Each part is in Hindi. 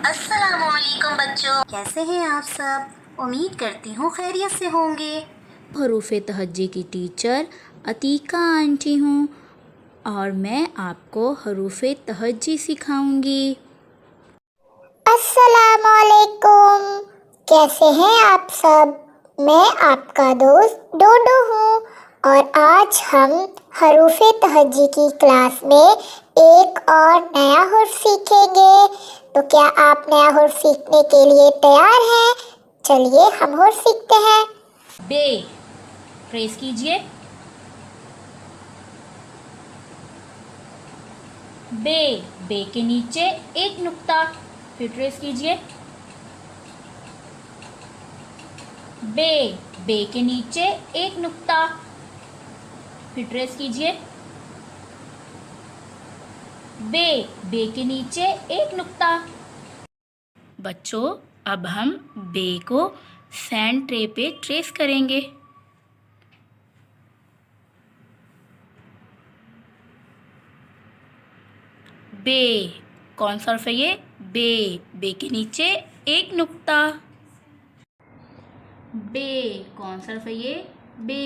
अस्सलामुअलैकुम बच्चों, कैसे हैं आप सब? उम्मीद करती हूँ खैरियत से होंगे। हरूफ तहज्जी की टीचर अतीका आंटी हूँ और मैं आपको हरूफ तहज्जी सिखाऊंगी। अस्सलामुअलैकुम, कैसे हैं आप सब? मैं आपका दोस्त डोडो हूँ और आज हम हरूफ तहज्जी की क्लास में एक और नया हुर्फ सीखेंगे। तो क्या आप नया हुर्फ सीखने के लिए तैयार हैं? चलिए हम हुर्फ सीखते हैं। बे, ट्रेस कीजिए। बे, बे के नीचे एक नुक्ता, फिर ट्रेस कीजिए। बे, बे के नीचे एक नुक्ता, फिर ट्रेस कीजिए। बे, बे के नीचे एक नुक्ता। बच्चों, अब हम बे को सैंड ट्रे पे ट्रेस करेंगे। बे, कौन सा हर्फ है ये? बे, बे के नीचे एक नुक्ता। बे, कौन सा हर्फ है ये? बे,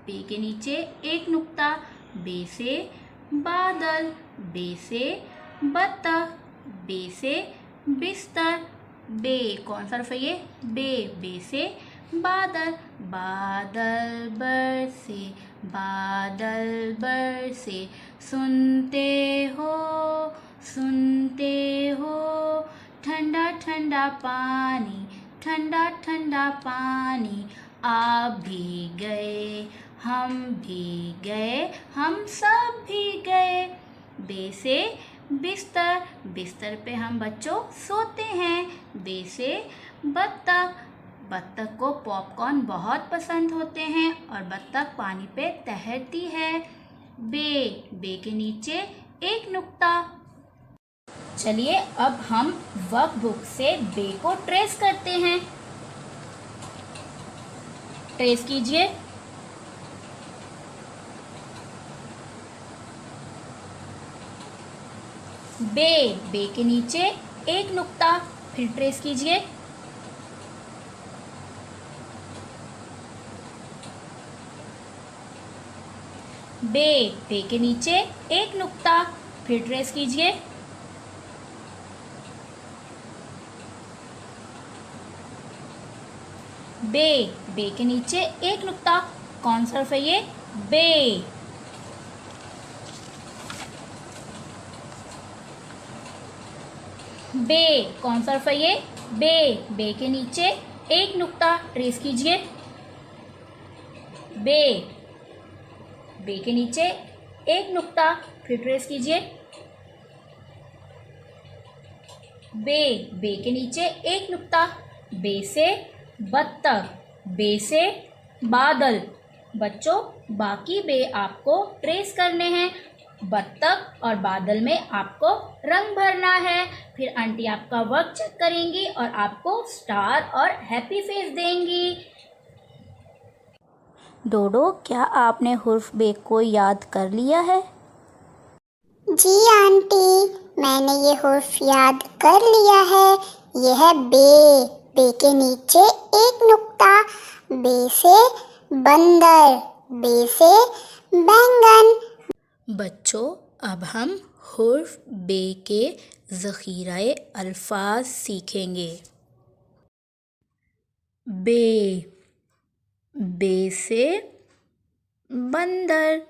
बे के नीचे एक नुक्ता। बे से बादल, बे से बत्तख, बे से बिस्तर। बे, कौन सा हर्फ है ये? बे, बे से बादल, बादल बरसे, बादल बरसे, सुनते हो, सुनते हो, ठंडा ठंडा पानी, ठंडा ठंडा पानी। आप भी गए, हम भी गए, हम सब भी गए। बे से बिस्तर, बिस्तर पे हम बच्चों सोते हैं। बे से बत्तख, बत्तख को पॉपकॉर्न बहुत पसंद होते हैं और बत्तख पानी पे तैरती है। बे, बे के नीचे एक नुक्ता। चलिए अब हम वर्कबुक से बे को ट्रेस करते हैं। ट्रेस कीजिए। बे, बे के नीचे एक नुक्ता, फिर ट्रेस कीजिए। बे, बे के नीचे एक नुक्ता, फिर ट्रेस कीजिए। बे, बे के नीचे एक नुक्ता, कौन सा हर्फ है ये? बे। बे, कौन सा हर्फ है ये? बे, बे के नीचे एक नुक्ता, ट्रेस कीजिए। बे, बे के नीचे एक नुक्ता, फिर ट्रेस कीजिए। बे, बे के नीचे एक नुक्ता। बे से बत्तख, बे से बादल। बच्चों, बाकी बे आपको ट्रेस करने हैं। बत्तख और बादल में आपको रंग भरना है। फिर आंटी आपका वर्क चेक करेंगी और आपको स्टार और हैप्पी फेस देंगी। डोडो, क्या आपने हुर्फ बे को याद कर लिया है? जी आंटी, मैंने ये हुर्फ याद कर लिया है। यह है बे, बे के नीचे एक नुक्ता। बे से बंदर, बे से बैंगन। बच्चों, अब हम हुर्फ बे के ज़ख़ीराए अल्फाज सीखेंगे। बे, बे से बंदर।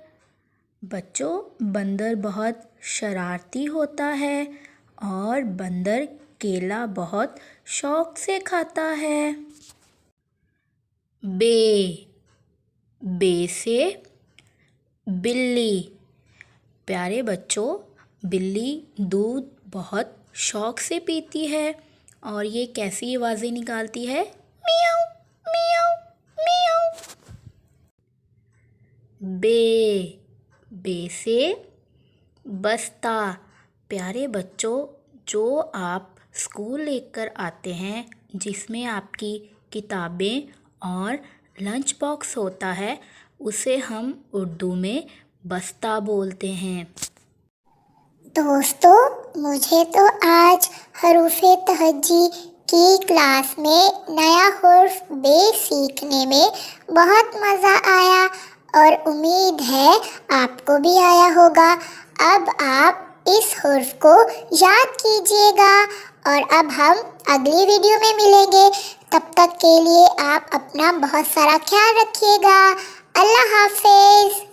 बच्चों, बंदर बहुत शरारती होता है और बंदर केला बहुत शौक से खाता है। बे, बे से बिल्ली। प्यारे बच्चों, बिल्ली दूध बहुत शौक से पीती है और ये कैसी आवाज़ें निकालती है? मियाऊ, मियाऊ, मियाऊ। बे, बे से बस्ता। प्यारे बच्चों, जो आप स्कूल लेकर आते हैं जिसमें आपकी किताबें और लंच बॉक्स होता है, उसे हम उर्दू में बस्ता बोलते हैं। दोस्तों, मुझे तो आज हरूफ़े तहज्जी की क्लास में नया हुर्फ बे सीखने में बहुत मज़ा आया और उम्मीद है आपको भी आया होगा। अब आप इस हुर्फ को याद कीजिएगा और अब हम अगली वीडियो में मिलेंगे। तब तक के लिए आप अपना बहुत सारा ख्याल रखिएगा। अल्लाह हाफिज़।